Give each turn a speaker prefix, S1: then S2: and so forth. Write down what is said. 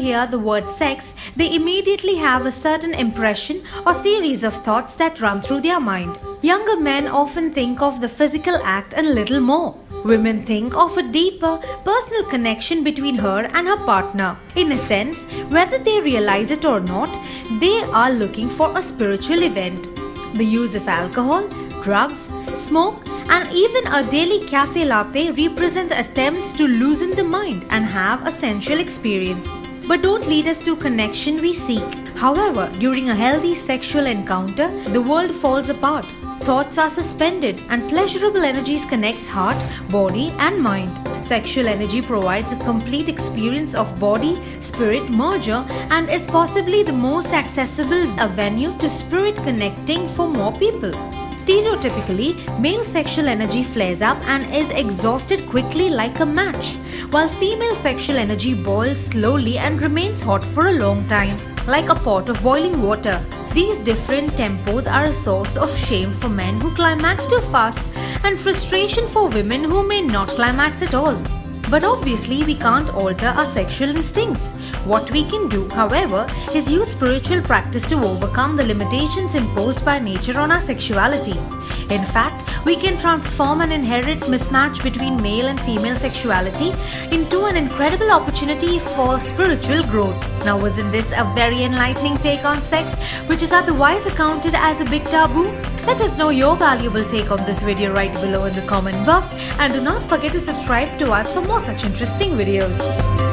S1: hear the word sex, they immediately have a certain impression or series of thoughts that run through their mind. Younger men often think of the physical act and little more. Women think of a deeper, personal connection between her and her partner. In a sense, whether they realize it or not, they are looking for a spiritual event. The use of alcohol, drugs, smoke, and even a daily cafe latte represent attempts to loosen the mind and have a sensual experience, but don't lead us to connection we seek. However, during a healthy sexual encounter, the world falls apart. Thoughts are suspended and pleasurable energies connects heart, body and mind. Sexual energy provides a complete experience of body-spirit merger and is possibly the most accessible venue to spirit connecting for more people. Stereotypically, male sexual energy flares up and is exhausted quickly like a match, while female sexual energy boils slowly and remains hot for a long time, like a pot of boiling water. These different tempos are a source of shame for men who climax too fast and frustration for women who may not climax at all. But obviously, we can't alter our sexual instincts. What we can do, however, is use spiritual practice to overcome the limitations imposed by nature on our sexuality. In fact, we can transform an inherent mismatch between male and female sexuality into an incredible opportunity for spiritual growth. Now, wasn't this a very enlightening take on sex, which is otherwise accounted as a big taboo? Let us know your valuable take on this video right below in the comment box, and do not forget to subscribe to us for more such interesting videos.